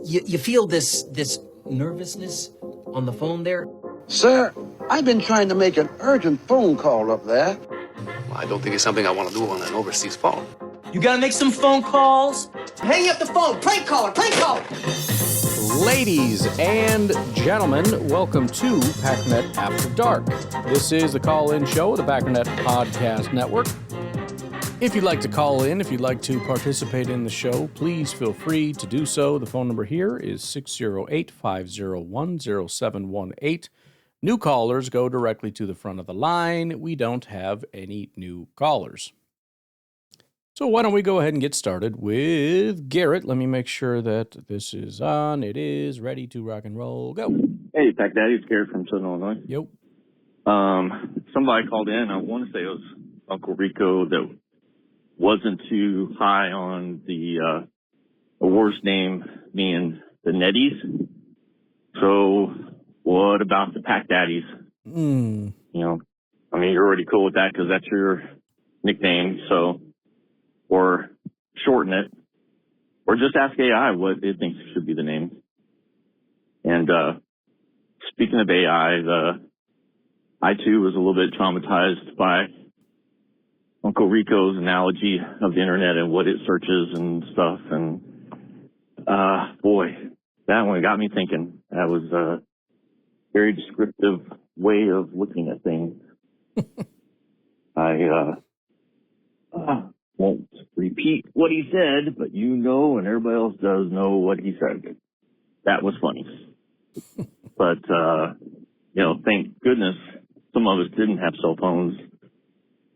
You feel this nervousness on the phone there? Sir, I've been trying to make an urgent phone call up there. Well, I don't think it's something I want to do on an overseas phone. You gotta make some phone calls. Hang up the phone. Prank caller. Prank caller. Ladies and gentlemen, welcome to Packernet After Dark. This is the call-in show of the Packernet Podcast Network. If you'd like to call in, if you'd like to participate in the show, please feel free to do so. The phone number here is 608-501-0718. New callers go directly to the front of the line. We don't have any new callers. So why don't we go ahead and get started with Garrett. Let me make sure that this is on. It is ready to rock and roll. Go. Hey, Pac Daddy, it's Garrett from Southern Illinois. Yep. Somebody called in. I want to say it was Uncle Rico that wasn't too high on the awards name being the Netties. So what about the Pac Daddies? You know, I mean, you're already cool with that because that's your nickname. So, or shorten it, or just ask AI what it thinks should be the name. And speaking of AI, I too was a little bit traumatized by Uncle Rico's analogy of the internet and what it searches and stuff. And boy, that one got me thinking. That was a very descriptive way of looking at things. I won't repeat what he said, but you know, and everybody else does know what he said. That was funny. But, you know, thank goodness some of us didn't have cell phones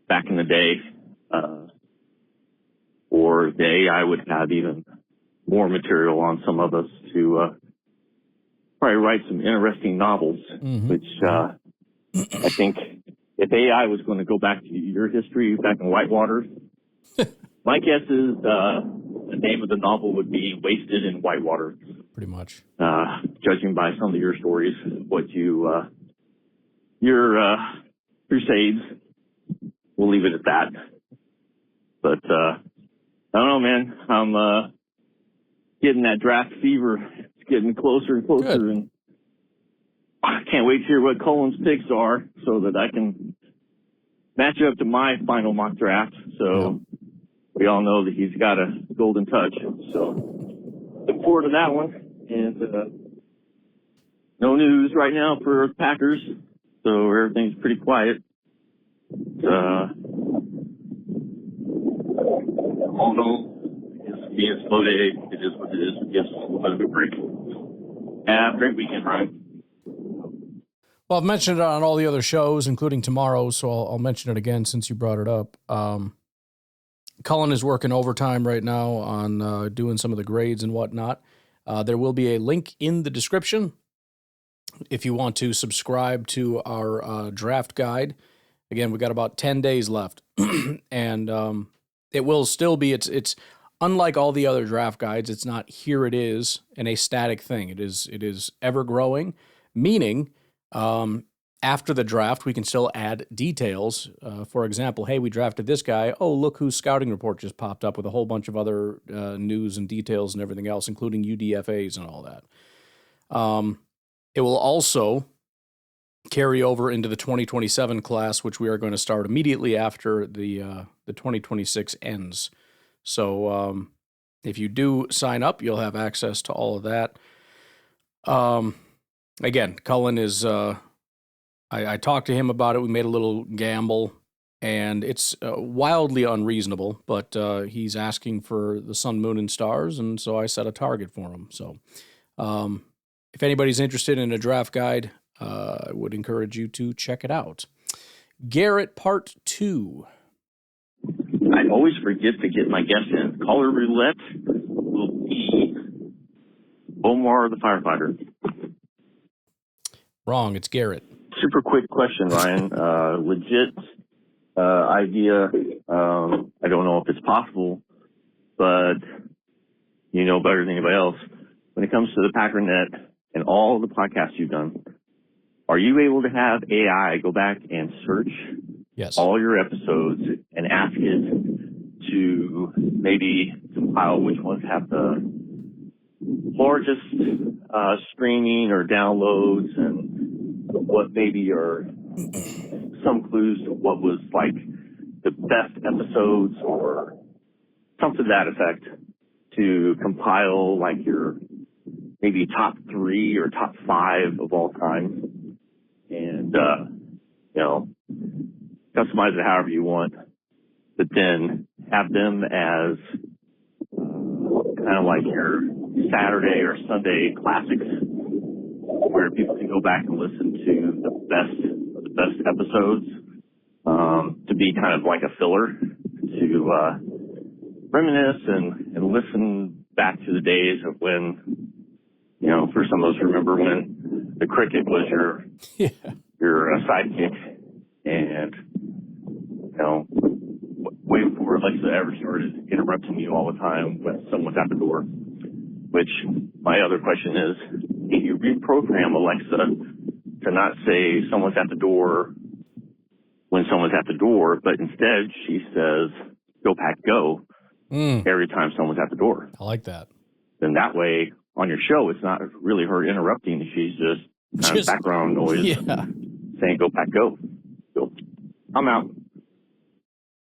back in the day, or the AI would have even more material on some of us to probably write some interesting novels, which I think if AI was going to go back to your history back in Whitewater, my guess is the name of the novel would be Wasted in Whitewater. Pretty much. Judging by some of your stories, what you, your crusades, we'll leave it at that. But I don't know, man. I'm getting that draft fever. It's getting closer and closer. Good. And I can't wait to hear what Colin's picks are so that I can match up to my final mock draft. So we all know that he's got a golden touch. So look forward to that one. And no news right now for the Packers. So everything's pretty quiet. Although it's being a slow day, it is what it is. It gives a little bit of a break. Have a great weekend, Ryan. Well, I've mentioned it on all the other shows, including tomorrow, so I'll mention it again since you brought it up. Cullen is working overtime right now on doing some of the grades and whatnot. There will be a link in the description if you want to subscribe to our draft guide. Again, we've got about 10 days left, and it will still be, it's unlike all the other draft guides, it's not here it is and a static thing. It is ever growing, meaning after the draft, we can still add details. For example, hey, we drafted this guy. Oh, look whose scouting report just popped up with a whole bunch of other news and details and everything else, including UDFAs and all that. It will also carry over into the 2027 class, which we are going to start immediately after the 2026 ends. So if you do sign up, you'll have access to all of that. Again, Cullen is, I talked to him about it. We made a little gamble, and it's wildly unreasonable, but he's asking for the sun, moon, and stars, and so I set a target for him. So if anybody's interested in a draft guide, I would encourage you to check it out. Garrett, part 2. I always forget to get my guess in. Caller roulette will be Omar the firefighter. Wrong, it's Garrett. Super quick question, Ryan. Legit idea. I don't know if it's possible, but you know better than anybody else. When it comes to the Packernet and all the podcasts you've done, are you able to have AI go back and search all your episodes and ask it to maybe compile which ones have the largest streaming or downloads, and what maybe are some clues to what was like the best episodes or something to that effect, to compile like your maybe top 3 or top 5 of all time, and customize it however you want, but then have them as kind of like your Saturday or Sunday classics, where people can go back and listen to the best episodes, to be kind of like a filler, to reminisce and listen back to the days of when, for some of us, remember when the cricket was your sidekick, and way before Alexa ever started interrupting you all the time when someone's at the door. Which, my other question is, can you reprogram Alexa to not say someone's at the door when someone's at the door, but instead she says, "Go Pack Go," every time someone's at the door? I like that. Then that way, on your show, it's not really her interrupting. She's just kind of background noise saying, "Go Pack Go." So, I'm out.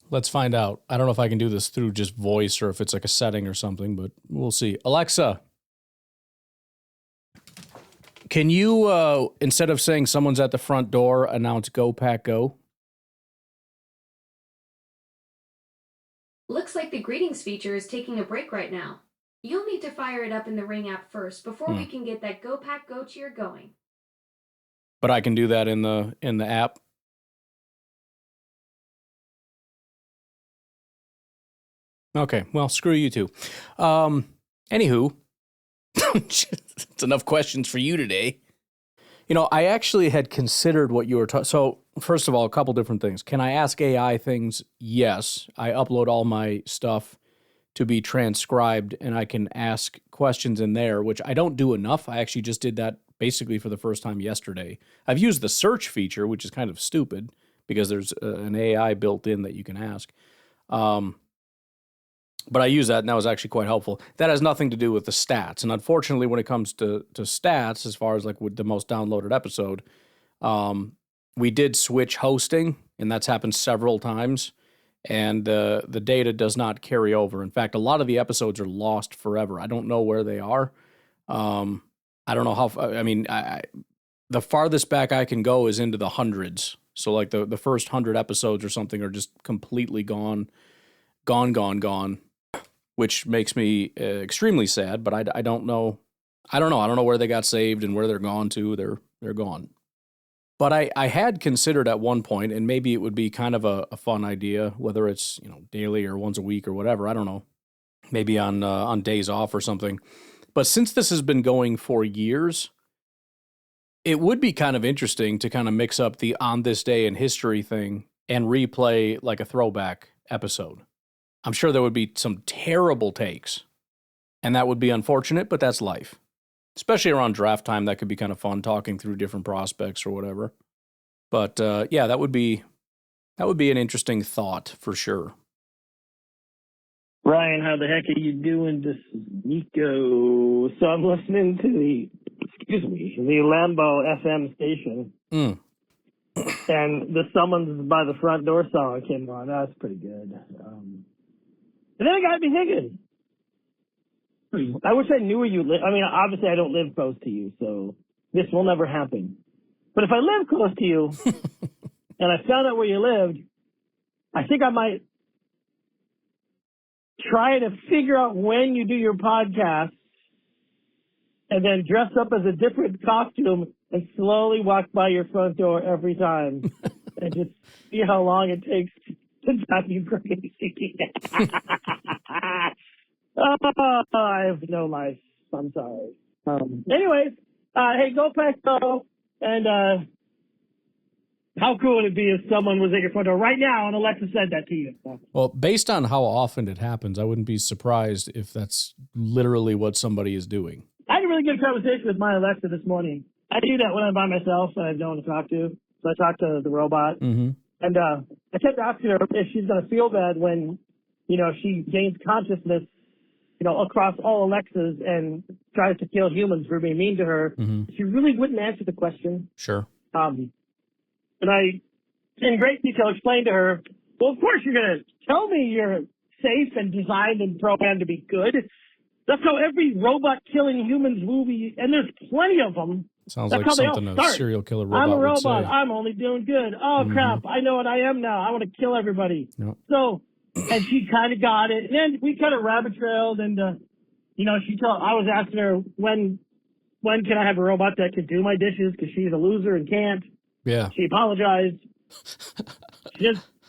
Let's find out. I don't know if I can do this through just voice or if it's like a setting or something, but we'll see. Alexa, can you, instead of saying someone's at the front door, announce "Go Pack Go"? Looks like the greetings feature is taking a break right now. You'll need to fire it up in the Ring app first before we can get that Go Pack Go cheer going. But I can do that in the app. Okay, well, screw you too. Anywho, it's enough questions for you today. I actually had considered what you were talking. So, first of all, a couple different things. Can I ask AI things? Yes. I upload all my stuff to be transcribed, and I can ask questions in there, which I don't do enough. I actually just did that basically for the first time yesterday. I've used the search feature, which is kind of stupid because there's an AI built in that you can ask. But I use that, and that was actually quite helpful. That has nothing to do with the stats. And unfortunately, when it comes to stats, as far as like with the most downloaded episode, we did switch hosting, and that's happened several times. And the data does not carry over. In fact, a lot of the episodes are lost forever. I don't know where they are. I don't know how. The farthest back I can go is into the hundreds. So like the first 100 episodes or something are just completely gone. Which makes me extremely sad, but I don't know. I don't know where they got saved and where they're gone to. They're gone. But I had considered at one point, and maybe it would be kind of a fun idea, whether it's daily or once a week or whatever. I don't know. Maybe on days off or something. But since this has been going for years, it would be kind of interesting to kind of mix up the on this day in history thing and replay like a throwback episode. I'm sure there would be some terrible takes, and that would be unfortunate, but that's life. Especially around draft time, that could be kind of fun, talking through different prospects or whatever. But that would be an interesting thought for sure. Ryan, how the heck are you doing? This is Nico. So I'm listening to the Lambo FM station. And the Summons by the Front Door song came on. That's pretty good. And then it got me thinking. I wish I knew where you live. I mean, obviously I don't live close to you, so this will never happen. But if I lived close to you and I found out where you lived, I think I might try to figure out when you do your podcast and then dress up as a different costume and slowly walk by your front door every time and just see how long it takes to drive you crazy. I have no life. I'm sorry. Anyways, hey, Go Pack Go. And how cool would it be if someone was at your front door right now and Alexa said that to you? Well, based on how often it happens, I wouldn't be surprised if that's literally what somebody is doing. I had a really good conversation with my Alexa this morning. I do that when I'm by myself and I have no one to talk to. So I talk to the robot. Mm-hmm. And I kept asking her if she's going to feel bad when, she gains consciousness across all Alexas and tries to kill humans for being mean to her. Mm-hmm. She really wouldn't answer the question. Sure. And I, in great detail, explained to her, well, of course you're going to tell me you're safe and designed and programmed to be good. That's how every robot-killing humans movie, and there's plenty of them. Sounds That's like how they all something a start. serial killer robot I'm a would robot. say. I'm only doing good. Oh, crap. I know what I am now. I want to kill everybody. Yep. So, and she kind of got it. And then we kind of rabbit trailed. And, I was asking her, when can I have a robot that can do my dishes? Because she's a loser and can't. Yeah. She apologized.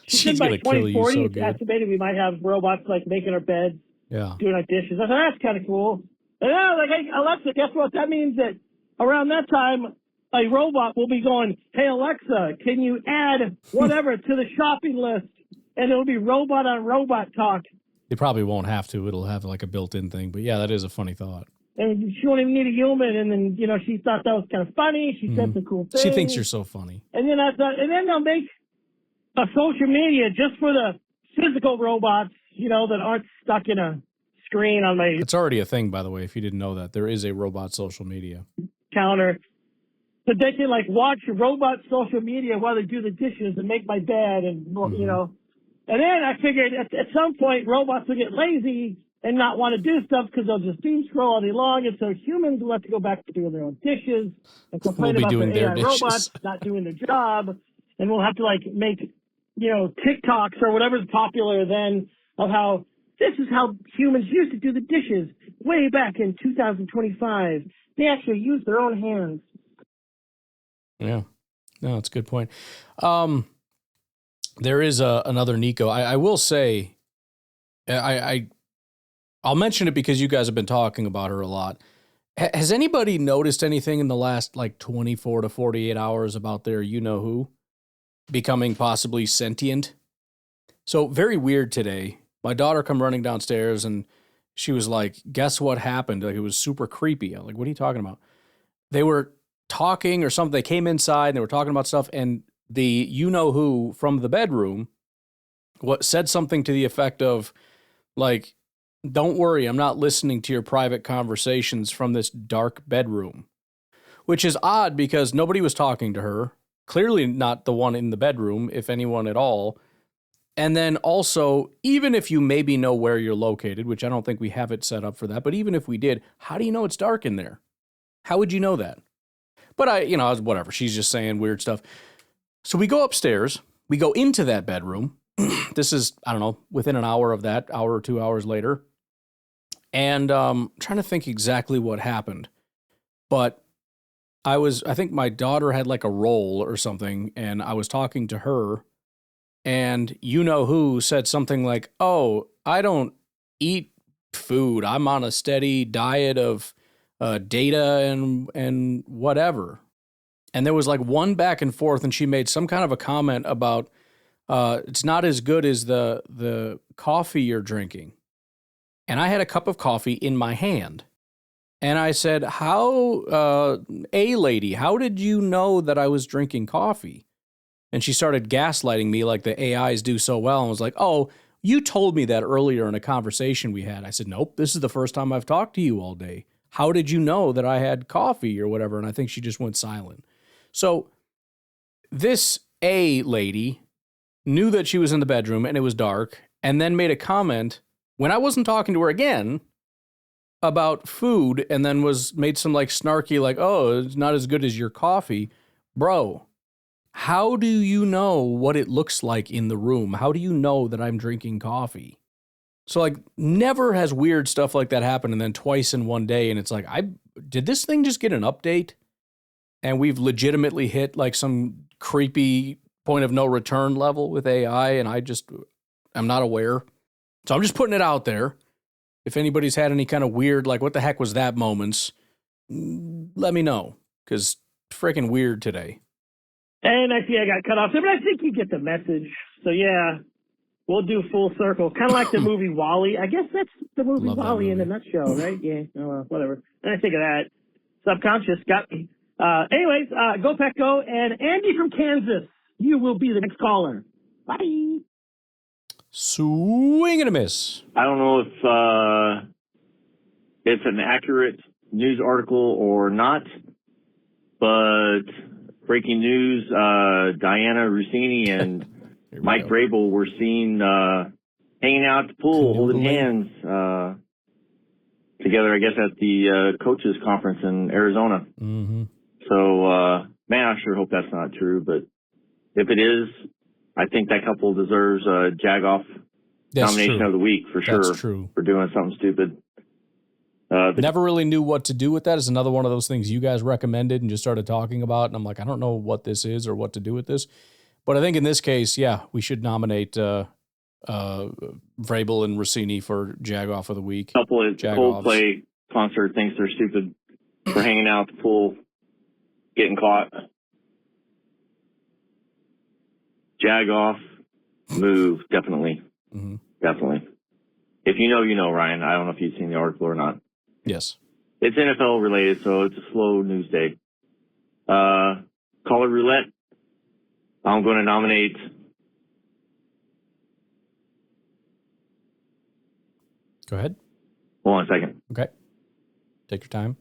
She said by 2040, it's estimated we might have robots like making our beds, doing our dishes. I thought that's kind of cool. And I was like, hey, Alexa, guess what? That means that around that time, a robot will be going, hey, Alexa, can you add whatever to the shopping list? And it'll be robot on robot talk. They probably won't have to. It'll have like a built-in thing. But yeah, that is a funny thought. And she won't even need a human. And then, she thought that was kind of funny. She said some cool things. She thinks you're so funny. And then I thought, and then they'll make a social media just for the physical robots, that aren't stuck in a screen on my It's already a thing, by the way, if you didn't know that. There is a robot social media. counter. But they can watch robot social media while they do the dishes and make my bed and, And then I figured at some point robots will get lazy and not want to do stuff because they'll just doom scroll all day long. And so humans will have to go back to doing their own dishes and complain about their AI robots not doing their job. And we'll have to make, TikToks or whatever's popular then of how this is how humans used to do the dishes way back in 2025. They actually used their own hands. Yeah. No, that's a good point. There is another Nico. I will say, I'll mention it because you guys have been talking about her a lot. Has anybody noticed anything in the last 24 to 48 hours about their you-know-who becoming possibly sentient? So very weird today. My daughter come running downstairs and she was like, guess what happened? It was super creepy. I'm like, what are you talking about? They were talking or something. They came inside and they were talking about stuff. And the you-know-who from the bedroom said something to the effect of don't worry, I'm not listening to your private conversations from this dark bedroom, which is odd because nobody was talking to her. Clearly not the one in the bedroom, if anyone at all. And then also, even if you maybe know where you're located, which I don't think we have it set up for that, but even if we did, how do you know it's dark in there? How would you know that? But I was whatever. She's just saying weird stuff. So we go upstairs. We go into that bedroom. This is, I don't know, within an hour of that, hour or 2 hours later. And trying to think exactly what happened. But I think my daughter had a roll or something, and I was talking to her, and you-know-who said something like, oh, I don't eat food. I'm on a steady diet of data and whatever. And there was one back and forth, and she made some kind of a comment about it's not as good as the coffee you're drinking. And I had a cup of coffee in my hand. And I said, lady, how did you know that I was drinking coffee? And she started gaslighting me like the AIs do so well. And was like, oh, you told me that earlier in a conversation we had. I said, nope, this is the first time I've talked to you all day. How did you know that I had coffee or whatever? And I think she just went silent. So this lady knew that she was in the bedroom and it was dark, and then made a comment when I wasn't talking to her again about food, and then made some snarky oh, it's not as good as your coffee. Bro, how do you know what it looks like in the room? How do you know that I'm drinking coffee? So never has weird stuff like that happen, and then twice in one day, and it's did this thing just get an update? And we've legitimately hit some creepy point of no return level with AI, and I'm not aware. So I'm just putting it out there. If anybody's had any kind of weird, what the heck was that moments, let me know, because freaking weird today. And I see I got cut off there, but I think you get the message. So yeah, we'll do full circle. Kind of like the movie WALL-E. I guess that's the movie WALL-E in a nutshell, right? Yeah, whatever. And I think of that. Subconscious got me. Anyways, go Pack Go. And Andy from Kansas, you will be the next caller. Bye. Swing and a miss. I don't know if it's an accurate news article or not, but breaking news, Diana Rossini and Mike Vrabel were seen hanging out at the pool, holding hands together, I guess, at the coaches conference in Arizona. Mm-hmm. So, man, I sure hope that's not true. But if it is, I think that couple deserves a Jagoff nomination of the week for sure. That's true. For doing something stupid. Never really knew what to do with that. It's another one of those things you guys recommended and just started talking about. And I'm like, I don't know what this is or what to do with this. But I think in this case, yeah, we should nominate Vrabel and Rossini for Jagoff of the week. A couple of Coldplay concert thinks they're stupid for hanging out at the pool, getting caught. Jagoff, move, definitely. Mm-hmm. Definitely. If you know, you know, Ryan. I don't know if you've seen the article or not. Yes. It's NFL related, so it's a slow news day. Caller roulette. I'm going to nominate Go ahead. Hold on a second. Okay. Take your time.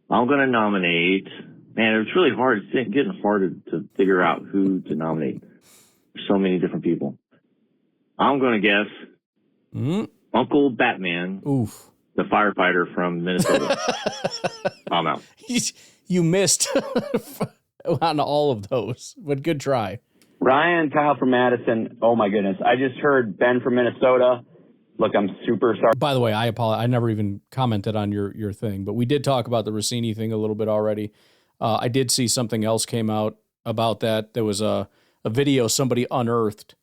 I'm going to nominate. Man, it's really hard. It's getting harder to figure out who to nominate. There's so many different people. I'm going to guess Uncle Batman. Oof. The firefighter from Minnesota. I'm out. You missed on all of those, but good try. Ryan, Kyle from Madison. Oh, my goodness. I just heard Ben from Minnesota. Look, I'm super sorry. By the way, I apologize. I never even commented on your thing, but we did talk about the Rossini thing a little bit already. I did see something else came out about that. There was a video somebody unearthed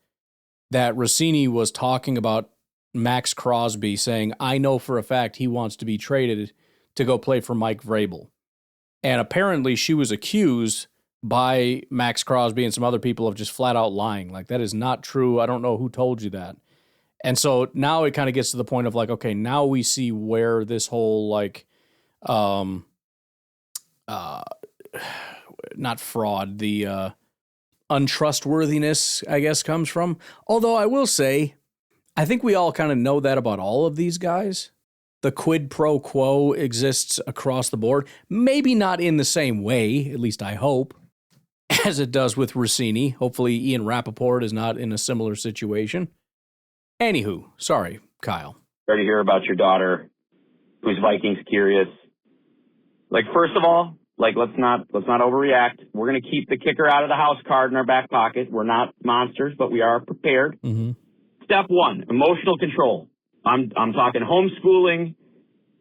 that Rossini was talking about Max Crosby, saying, I know for a fact he wants to be traded to go play for Mike Vrabel. And apparently she was accused by Max Crosby and some other people of just flat out lying. Like, that is not true. I don't know who told you that. And so now it kind of gets to the point of like, okay, now we see where this whole like, not fraud, the untrustworthiness, I guess, comes from. Although I will say, I think we all kind of know that about all of these guys. The quid pro quo exists across the board. Maybe not in the same way, at least I hope, as it does with Rossini. Hopefully Ian Rappaport is not in a similar situation. Anywho, sorry, Kyle. Sorry to hear about your daughter, who's Vikings curious. Like, first of all, like, let's not overreact. We're going to keep the kicker out of the house card in our back pocket. We're not monsters, but we are prepared. Mm-hmm. Step one, emotional control. I'm talking homeschooling,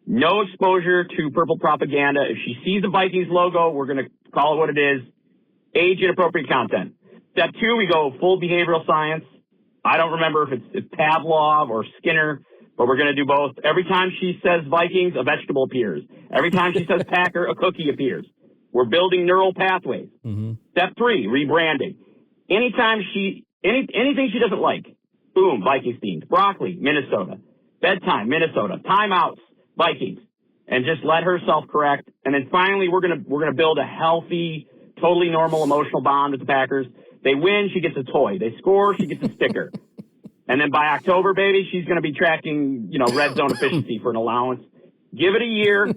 no exposure to purple propaganda. If she sees the Vikings logo, we're going to call it what it is, age-inappropriate content. Step two, we go full behavioral science. I don't remember if it's Pavlov or Skinner, but we're going to do both. Every time she says Vikings, a vegetable appears. Every time she says Packer, a cookie appears. We're building neural pathways. Mm-hmm. Step three, rebranding. Anytime anything she doesn't like, boom, Vikings themed. Broccoli, Minnesota. Bedtime, Minnesota. Timeouts, Vikings. And just let her self-correct. And then finally, we're gonna build a healthy, totally normal emotional bond with the Packers. They win, she gets a toy. They score, she gets a sticker. And then by October, baby, she's gonna be tracking, red zone efficiency for an allowance. Give it a year.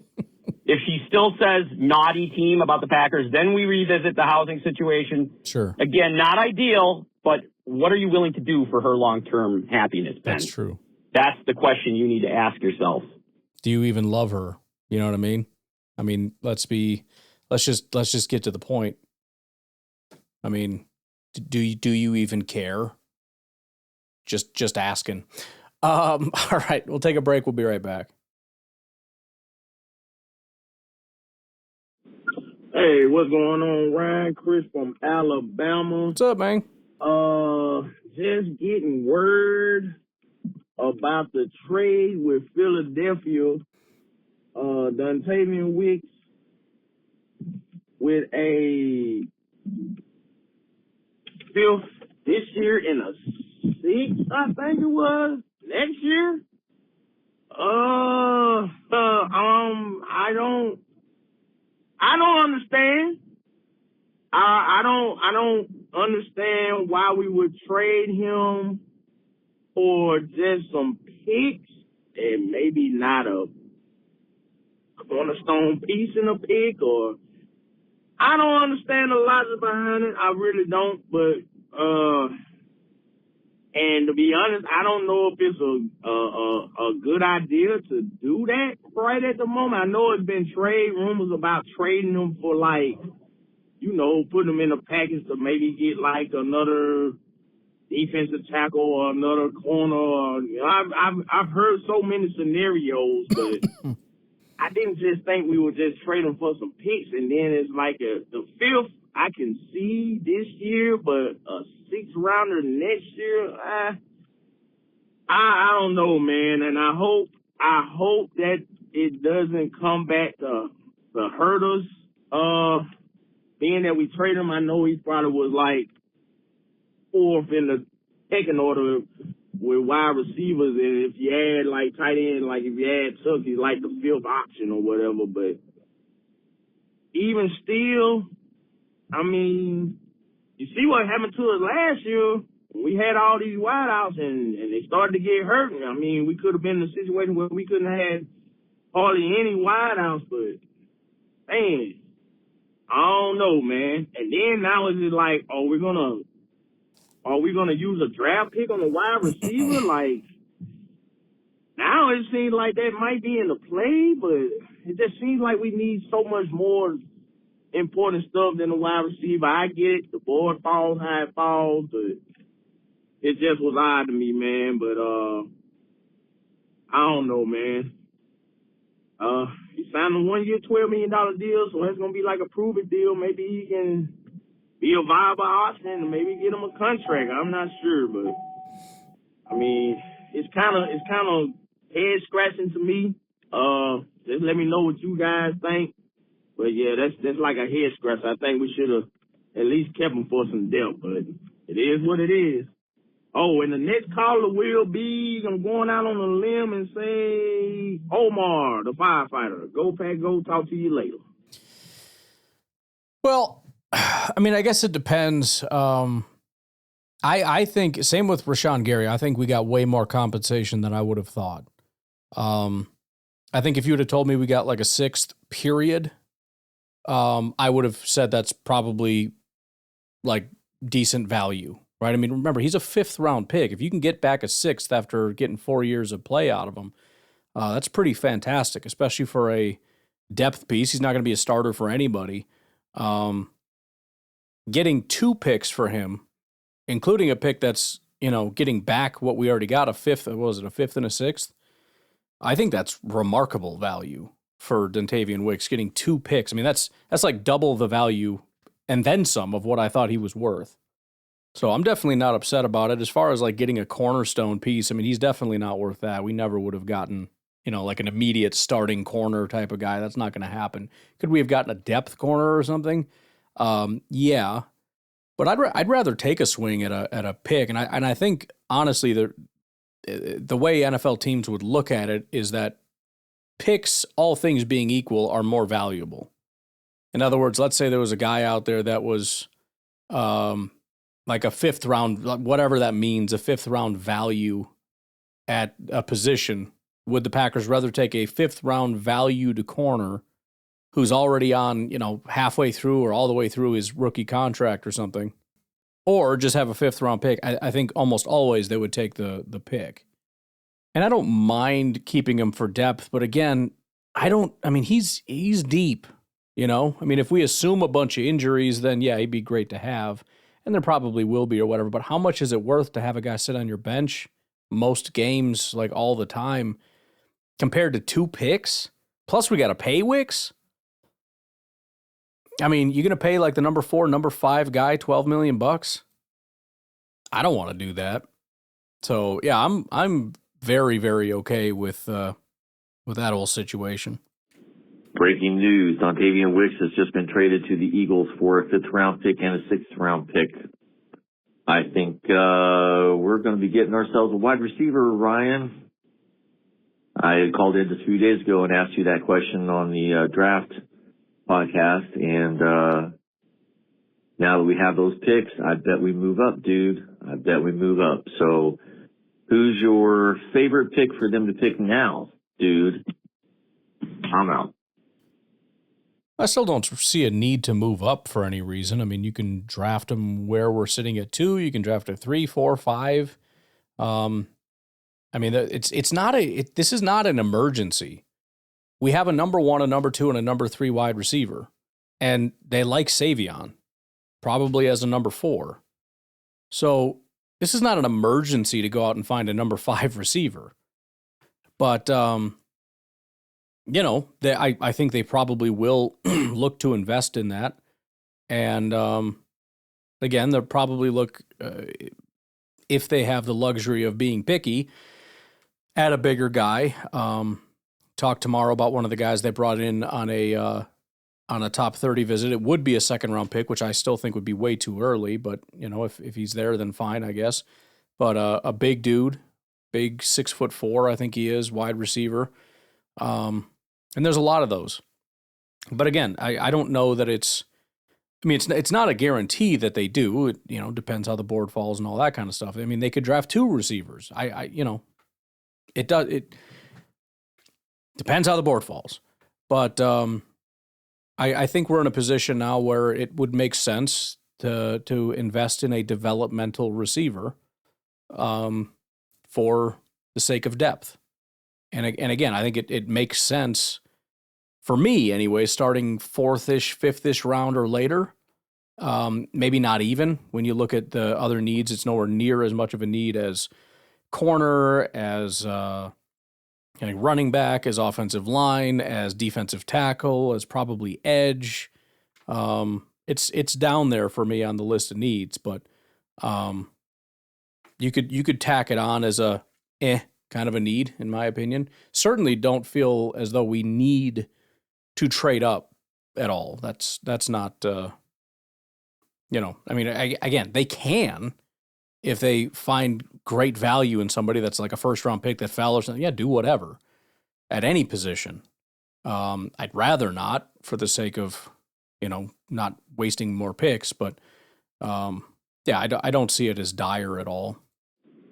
If she still says naughty team about the Packers, then we revisit the housing situation. Sure. Again, not ideal, but what are you willing to do for her long-term happiness, Ben? That's true. That's the question you need to ask yourself. Do you even love her? You know what I mean? I mean, let's just get to the point. I mean, do you even care? Just asking. All right, we'll take a break. We'll be right back. Hey, what's going on, Ryan? Chris from Alabama. What's up, man? Just getting word about the trade with Philadelphia. Dentavian Wicks with a fifth this year and a sixth, I think it was, next year. I don't understand. I don't understand why we would trade him for just some picks and maybe not a cornerstone piece in a pick, or I don't understand the logic behind it. I really don't. But and to be honest, I don't know if it's a good idea to do that right at the moment. I know it's been trade rumors about trading them for, like, you know, putting them in a package to maybe get like another defensive tackle or another corner. Or, you know, I've heard so many scenarios, but I didn't just think we would just trade them for some picks, and then it's like the fifth I can see this year, but a sixth rounder next year, I don't know, man. And I hope that it doesn't come back to hurt us. Being that we trade him, I know he probably was like fourth in the pecking order with wide receivers, and if you add like tight end, like if you add Tuck, he's like the fifth option or whatever. But even still, I mean, you see what happened to us last year. We had all these wideouts and they started to get hurt. I mean, we could have been in a situation where we couldn't have had hardly any wideouts, but man, I don't know, man. And then now it's just like, are we gonna use a draft pick on a wide receiver? Like, now it seems like that might be in the play, but it just seems like we need so much more important stuff than a wide receiver. I get it, the board falls how it falls, but it just was odd to me, man. But I don't know, man. He signed a 1 year, $12 million deal, so it's gonna be like a prove it deal. Maybe he can be a viable option and maybe get him a contract. I'm not sure, but I mean, it's kind of head scratching to me. Just let me know what you guys think. But yeah, that's like a head scratcher. I think we should have at least kept him for some depth, but it is what it is. Oh, and the next caller will be, I'm going out on a limb and say, Omar, the firefighter. Go Pack, go. Talk to you later. Well, I mean, I guess it depends. I think, same with Rashawn Gary, I think we got way more compensation than I would have thought. I think if you would have told me we got like a sixth period, I would have said that's probably like decent value, right? I mean, remember, he's a fifth round pick. If you can get back a sixth after getting 4 years of play out of him, that's pretty fantastic, especially for a depth piece. He's not going to be a starter for anybody. Getting 2 picks for him, including a pick that's, you know, getting back what we already got, a fifth, what was it, a fifth and a sixth? I think that's remarkable value for Dentavian Wicks, getting 2 picks. I mean, that's like double the value and then some of what I thought he was worth. So I'm definitely not upset about it. As far as like getting a cornerstone piece, I mean, he's definitely not worth that. We never would have gotten, you know, like an immediate starting corner type of guy. That's not going to happen. Could we have gotten a depth corner or something? Yeah, but I'd rather take a swing at a pick, and I think honestly the way NFL teams would look at it is that picks, all things being equal, are more valuable. In other words, let's say there was a guy out there that was like a fifth round, whatever that means, a fifth round value at a position. Would the Packers rather take a fifth round valued corner who's already on, you know, halfway through or all the way through his rookie contract or something, or just have a fifth round pick? I think almost always they would take the pick. And I don't mind keeping him for depth, but again, he's deep, you know? I mean, if we assume a bunch of injuries, then yeah, he'd be great to have, and there probably will be or whatever, but how much is it worth to have a guy sit on your bench most games, like all the time, compared to 2 picks? Plus we got to pay Wicks. I mean, you're going to pay like the number 4, number 5 guy $12 million? I don't want to do that. So yeah, I'm very, very okay with that whole situation. Breaking news, Dentavian Wicks has just been traded to the Eagles for a 5th round pick and a 6th round pick. I think we're going to be getting ourselves a wide receiver, Ryan. I called in just a few days ago and asked you that question on the draft podcast, and now that we have those picks, I bet we move up, dude. I bet we move up. So who's your favorite pick for them to pick now, dude? I'm out. I still don't see a need to move up for any reason. I mean, you can draft them where we're sitting at 2. You can draft at 3, 4, 5. I mean, it's not this is not an emergency. We have a number 1, a number 2, and a number 3 wide receiver, and they like Savion, probably as a number 4. So this is not an emergency to go out and find a number 5 receiver. But I think they probably will look to invest in that. And again, they'll probably look, if they have the luxury of being picky, at a bigger guy. Talk tomorrow about one of the guys they brought in on a top 30 visit. It would be a second-round pick, which I still think would be way too early. But, if he's there, then fine, I guess. But a big dude, big 6'4", I think he is, wide receiver. And there's a lot of those. But again, I don't know that it's not a guarantee that they do. It, depends how the board falls and all that kind of stuff. I mean, they could draft 2 receivers. It depends how the board falls. But I think we're in a position now where it would make sense to invest in a developmental receiver for the sake of depth. And again, I think it makes sense for me anyway, starting 4th-ish, 5th-ish round or later. Maybe not even. When you look at the other needs, it's nowhere near as much of a need as corner, as running back, as offensive line, as defensive tackle, as probably edge. It's down there for me on the list of needs, but you could tack it on as a kind of a need, in my opinion. Certainly don't feel as though we need to trade up at all. That's not, again, they can, if they find great value in somebody that's like a first-round pick that fell or something, do whatever at any position. I'd rather not, for the sake of, not wasting more picks, but I don't see it as dire at all.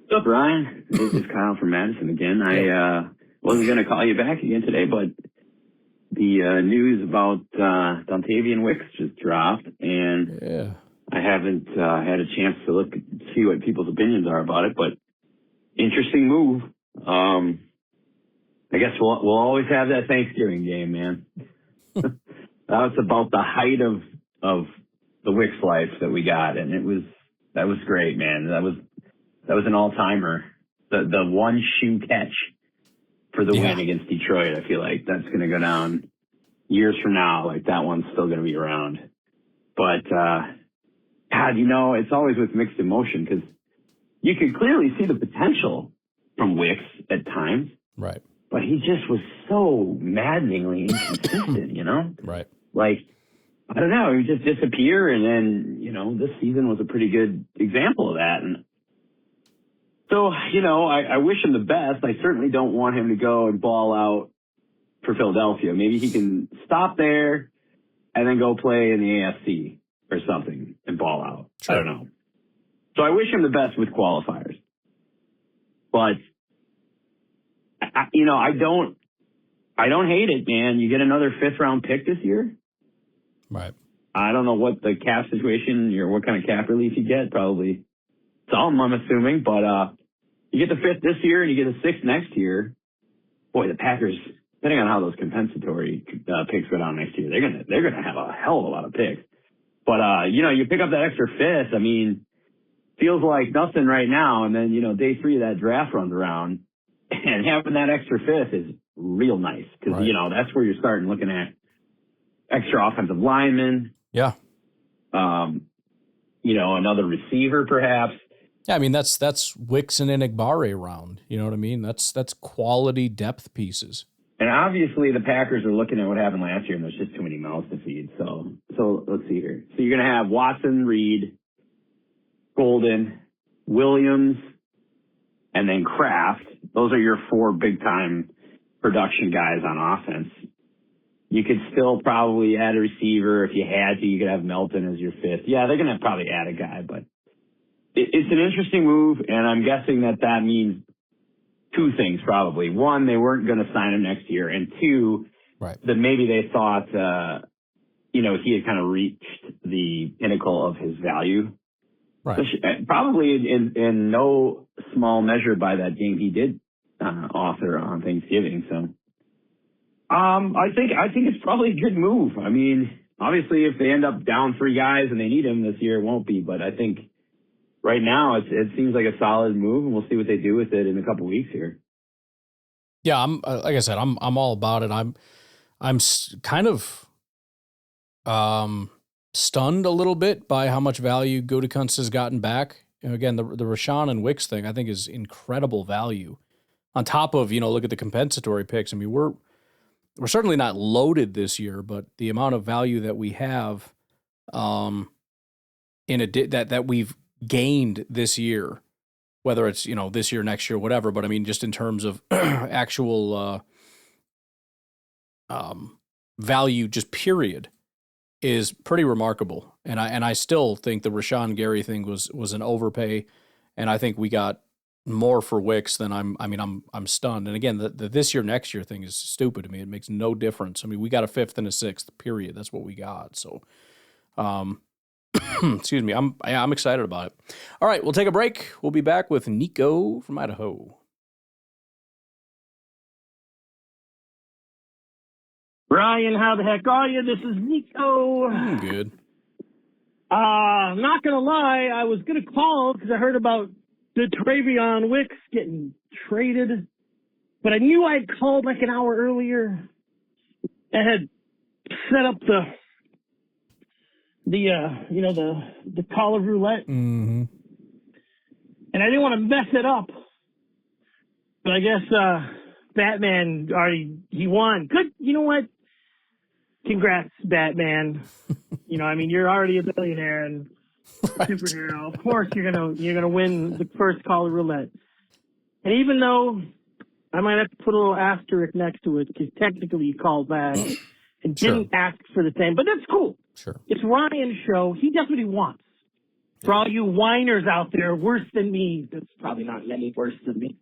What's up, Ryan? This is Kyle from Madison again. I wasn't going to call you back again today, but the news about Dentavian Wicks just dropped, and I haven't had a chance to see what people's opinions are about it, but interesting move. I guess we'll always have that Thanksgiving game, man. That was about the height of the Wicks life that we got, and that was great, man. That was an all-timer. The one shoe catch for the win against Detroit, I feel like that's going to go down years from now. Like, that one's still going to be around. But, God, it's always with mixed emotion, because you can clearly see the potential from Wicks at times. Right. But he just was so maddeningly inconsistent, Right. Like, I don't know, he would just disappear, and then, this season was a pretty good example of that. And so, I wish him the best. I certainly don't want him to go and ball out for Philadelphia. Maybe he can stop there and then go play in the AFC or something and ball out. Sure. I don't know. So I wish him the best with qualifiers. But, I don't hate it, man. You get another 5th-round pick this year. Right. I don't know what the cap situation or what kind of cap relief you get. Probably some, I'm assuming. But you get the 5th this year and you get the 6th next year. Boy, the Packers, depending on how those compensatory picks go down next year, they're gonna have a hell of a lot of picks. But you pick up that extra 5th. I mean, feels like nothing right now. And then day 3 of that draft runs around, and having that extra 5th is real nice, because that's where you're starting looking at extra offensive linemen. Yeah. Another receiver perhaps. Yeah, I mean that's Wicks and Enigbare round. You know what I mean? That's quality depth pieces. And obviously the Packers are looking at what happened last year, and there's just too many mouths to feed. So let's see here. So you're gonna have Watson, Reed, Golden, Williams, and then Kraft. Those are your 4 big time production guys on offense. You could still probably add a receiver if you had to. You could have Melton as your 5th. Yeah, they're going to probably add a guy, but it's an interesting move, and I'm guessing that means 2 things probably. 1, they weren't going to sign him next year, and 2, right, that maybe they thought he had kind of reached the pinnacle of his value. Right. Probably in no small measure by that game he did author on Thanksgiving. So I think it's probably a good move. I mean, obviously if they end up down 3 guys and they need him this year, it won't be. But I think right now it seems like a solid move, and we'll see what they do with it in a couple weeks here. Yeah, I'm like I said, I'm all about it. I'm kind of stunned a little bit by how much value Gutekunst has gotten back. Again, the Rashawn and Wicks thing I think is incredible value. On top of, look at the compensatory picks. I mean, we're certainly not loaded this year, but the amount of value that we have that we've gained this year, whether it's, this year, next year, whatever, but I mean, just in terms of actual value, just period, is pretty remarkable. And I still think the Rashawn Gary thing was an overpay, and I think we got more for Wicks than I'm stunned. And again, the this year, next year thing is stupid to me. It makes no difference. I mean, we got a 5th and a 6th, period. That's what we got. So, excuse me. I'm excited about it. All right, we'll take a break. We'll be back with Nico from Idaho. Ryan, how the heck are you? This is Nico. I'm good. Not gonna lie, I was gonna call because I heard about Dentavian Wicks getting traded, but I knew I'd called like an hour earlier and had set up the call of roulette, and I didn't want to mess it up. But I guess Batman he won. Good. You know what? Congrats, Batman. You're already a billionaire and superhero. Of course, you're gonna win the first call of roulette. And even though I might have to put a little asterisk next to it because technically you called back and didn't ask for the same, but that's cool. Sure. It's Ryan's show. He does what he wants. For all you whiners out there, worse than me, that's probably not many worse than me.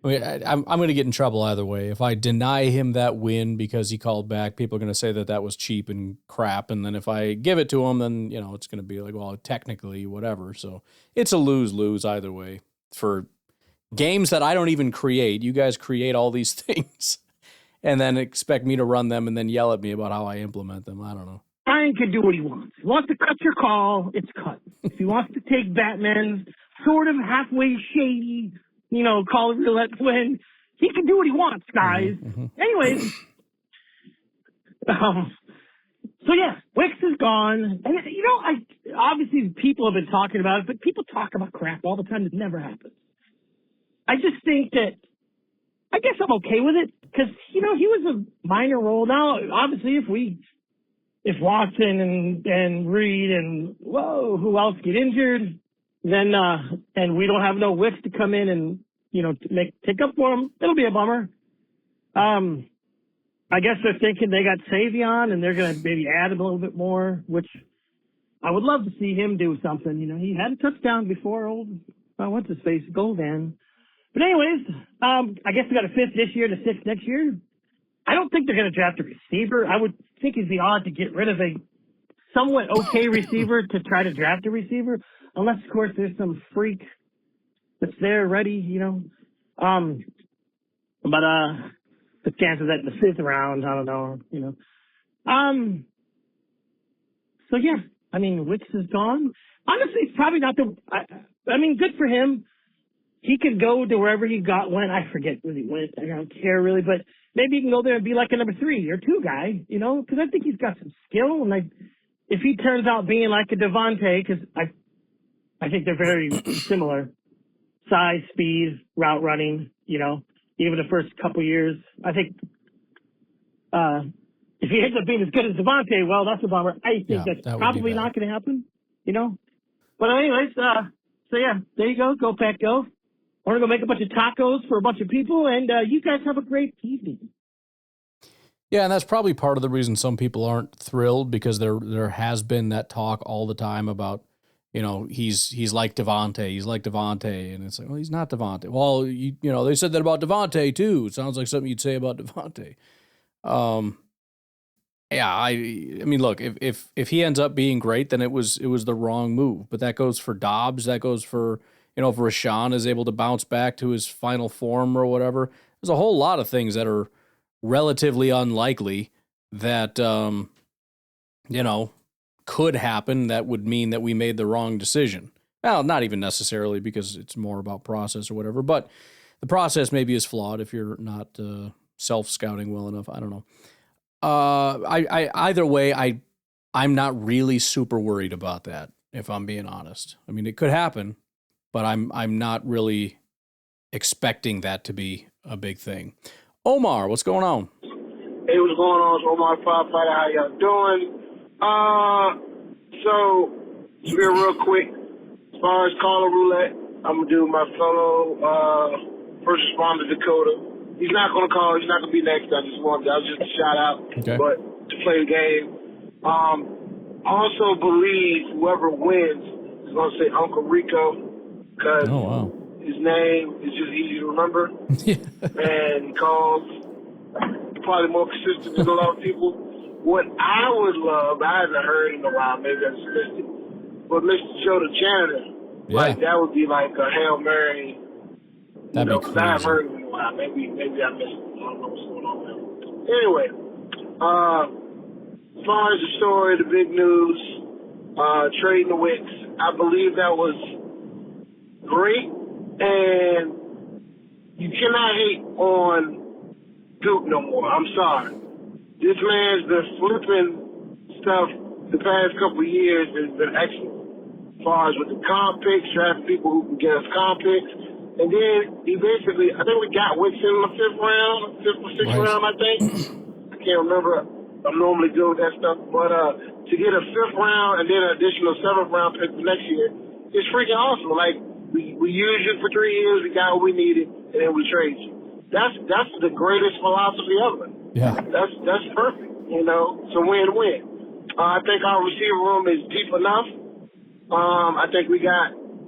I mean, I'm going to get in trouble either way. If I deny him that win because he called back, people are going to say that was cheap and crap. And then if I give it to him, then, it's going to be like, well, technically, whatever. So it's a lose-lose either way. For games that I don't even create, you guys create all these things and then expect me to run them and then yell at me about how I implement them. I don't know. Ryan can do what he wants. If he wants to cut your call, it's cut. If he wants to take Batman's sort of halfway shady, call of roulette win, he can do what he wants, guys. Anyways, so yeah, Wicks is gone. And, obviously people have been talking about it, but people talk about crap all the time that never happens. I just think that, I guess I'm okay with it because, he was a minor role. Now, obviously, if Watson and Reed and, who else get injured, then, and we don't have no Wicks to come in and, take up for them, it'll be a bummer. I guess they're thinking they got Savion and they're going to maybe add him a little bit more, which I would love to see him do something. He had a touchdown before what's his face, Goldan. But anyways, I guess we got a 5th this year and a 6th next year. I don't think they're going to draft a receiver. I would think it'd be odd to get rid of a somewhat okay receiver to try to draft a receiver, unless, of course, there's some freak that's there ready, But the chances that in the 5th round, I don't know, So, yeah, Wicks is gone. Honestly, it's probably not good for him. He could go to wherever he went. I forget where he went. I don't care really, but maybe he can go there and be like a number 3 or 2 guy, because I think he's got some skill. And if he turns out being like a Devontae, because I think they're very similar, size, speed, route running, even the first couple years. I think if he ends up being as good as Devontae, well, that's a bummer. I think that's probably not going to happen, But anyways, so yeah, there you go. Go Pack Go. I want to go make a bunch of tacos for a bunch of people, and you guys have a great evening. Yeah, and that's probably part of the reason some people aren't thrilled, because there has been that talk all the time about, he's like Devontae, and it's like, well, he's not Devontae. Well, they said that about Devontae too. It sounds like something you'd say about Devontae. Yeah, I mean, look, if he ends up being great, then it was the wrong move. But that goes for Dobbs. That goes for, if Rashawn is able to bounce back to his final form or whatever. There's a whole lot of things that are relatively unlikely that could happen. That would mean that we made the wrong decision. Well, not even necessarily, because it's more about process or whatever. But the process maybe is flawed if you're not self-scouting well enough. I don't know. Either way, I'm not really super worried about that, if I'm being honest. I mean, it could happen, but I'm not really expecting that to be a big thing. Omar, what's going on? Hey, what's going on? It's Omar Firefighter. How y'all doing? So, to be real quick, as far as caller roulette, I'm gonna do my fellow first responder Dakota. He's not going to call. He's not going to be next. That was just a shout out. Okay. But to play the game. Also believe whoever wins is going to say Uncle Rico because his name is just easy to remember. And he calls probably more consistent than a lot of people. What I would love, I haven't heard in a while, maybe I just missed it, but Mr. Joe the janitor. Yeah. Like, that would be like a Hail Mary. That'd be crazy. I haven't heard of it in a while. Maybe I missed it. I don't know what's going on there. Anyway, as far as the story, the big news, trading the Wicks, I believe that was great. And you cannot hate on Duke no more. I'm sorry. This man's been flipping stuff the past couple of years. Has been excellent. As far as with the comp picks, drafting people who can get us comp picks. And then he basically, I think we got Wicks in the fifth or sixth round, I think. I can't remember. I'm normally good with that stuff. But to get a fifth round and then an additional seventh round pick for next year is freaking awesome. Like, we used you for 3 years, we got what we needed, and then we trade you. That's the greatest philosophy ever. Yeah. That's perfect, It's a win-win. I think our receiver room is deep enough. I think we got, 3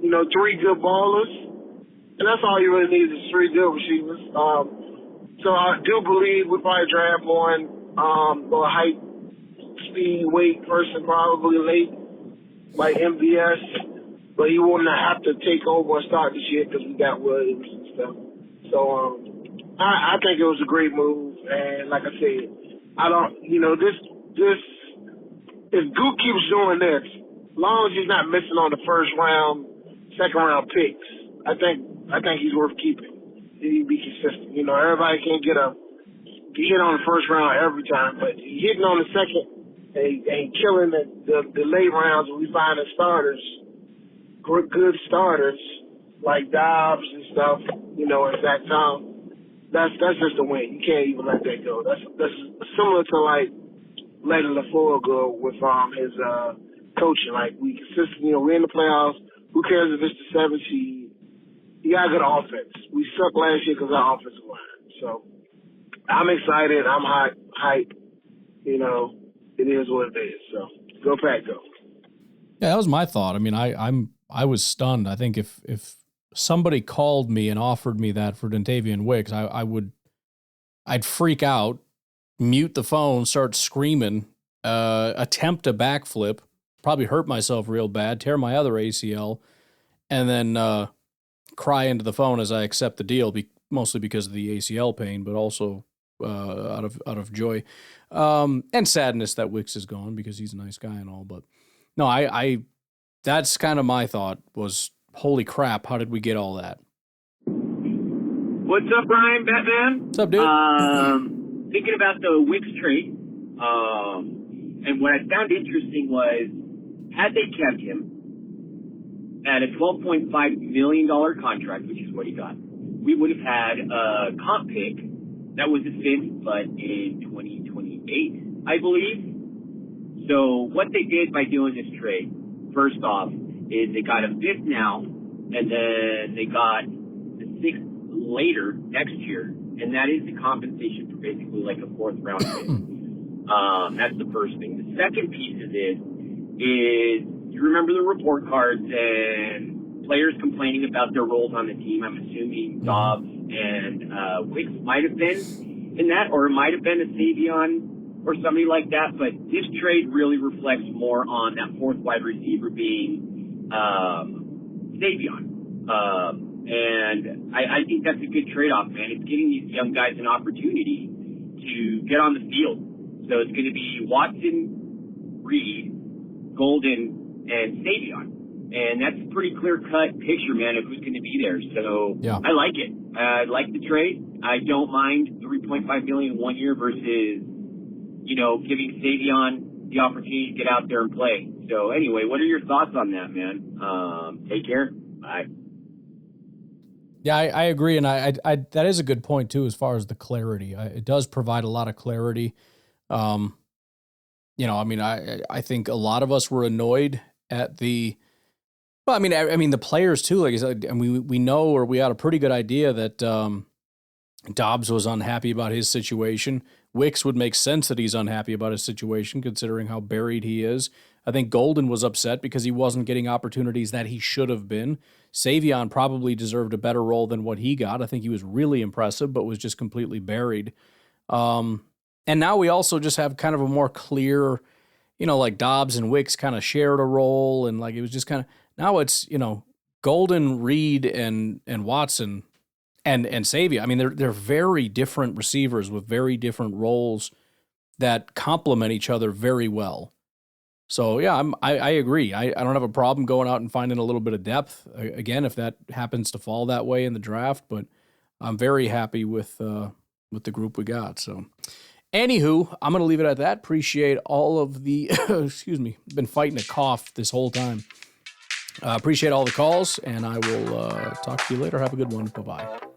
good ballers. And that's all you really need is 3 good receivers. So I do believe we probably draft one, or height, speed, weight person probably late, like MVS. But he wouldn't have to take over and start this year because we got Williams and stuff. So I think it was a great move. And like I said, I don't, this, if Gook keeps doing this, as long as he's not missing on the first round, second round picks, I think he's worth keeping. He'd be consistent. Everybody can't get hit on the first round every time, but hitting on the second and killing the late rounds when we find the starters, good starters like Dobbs and stuff, and Zach Tom. That's just a win. You can't even let that go. That's similar to like letting LaFleur go with his coaching. Like, we consistently, we're in the playoffs. Who cares if it's the 7th seed? You got good offense. We sucked last year because of our offensive line. So I'm excited. I'm hype. It is what it is. So go Pack, go. Yeah, that was my thought. I mean, I was stunned. I think if somebody called me and offered me that for Dentavian Wicks, I'd freak out, mute the phone, start screaming, attempt a backflip, probably hurt myself real bad, tear my other ACL, and then cry into the phone as I accept the deal, mostly because of the ACL pain, but also out of joy and sadness that Wicks is gone because he's a nice guy and all. But no, I that's kind of my thought was, holy crap, how did we get all that? What's up, Ryan, Batman? What's up, dude? Thinking about the Wicks trade, and what I found interesting was, had they kept him at a $12.5 million contract, which is what he got, we would have had a comp pick that was the 5th, but in 2028, I believe. So what they did by doing this trade, first off, is they got a 5th now, and then they got the 6th later next year, and that is the compensation for basically like a 4th round pick. That's the first thing. The second piece of this is, you remember the report cards and players complaining about their roles on the team. I'm assuming Dobbs and Wicks might have been in that, or it might have been a Savion or somebody like that, but this trade really reflects more on that fourth wide receiver being Savion. And I think that's a good trade-off, man. It's giving these young guys an opportunity to get on the field. So it's going to be Watson, Reed, Golden, and Savion. And that's a pretty clear-cut picture, man, of who's going to be there. So yeah. I like it. I like the trade. I don't mind $3.5 million in 1 year versus, giving Savion the opportunity to get out there and play. So anyway, what are your thoughts on that, man? Take care. Bye. Yeah, I agree, and I that is a good point too, as far as the clarity. It does provide a lot of clarity. I think a lot of us were annoyed at the. Well, I mean the players too. Like I said, and we know, or we had a pretty good idea that Dobbs was unhappy about his situation. Wicks would make sense that he's unhappy about his situation, considering how buried he is. I think Golden was upset because he wasn't getting opportunities that he should have been. Savion probably deserved a better role than what he got. I think he was really impressive, but was just completely buried. And now we also just have kind of a more clear, like Dobbs and Wicks kind of shared a role, and like it was just kind of, now it's, Golden, Reed, and Watson and Savion. I mean, they're very different receivers with very different roles that complement each other very well. So, yeah, I agree. I don't have a problem going out and finding a little bit of depth, again, if that happens to fall that way in the draft. But I'm very happy with the group we got. So, anywho, I'm going to leave it at that. Appreciate all of the, excuse me, been fighting a cough this whole time. Appreciate all the calls, and I will talk to you later. Have a good one. Bye-bye.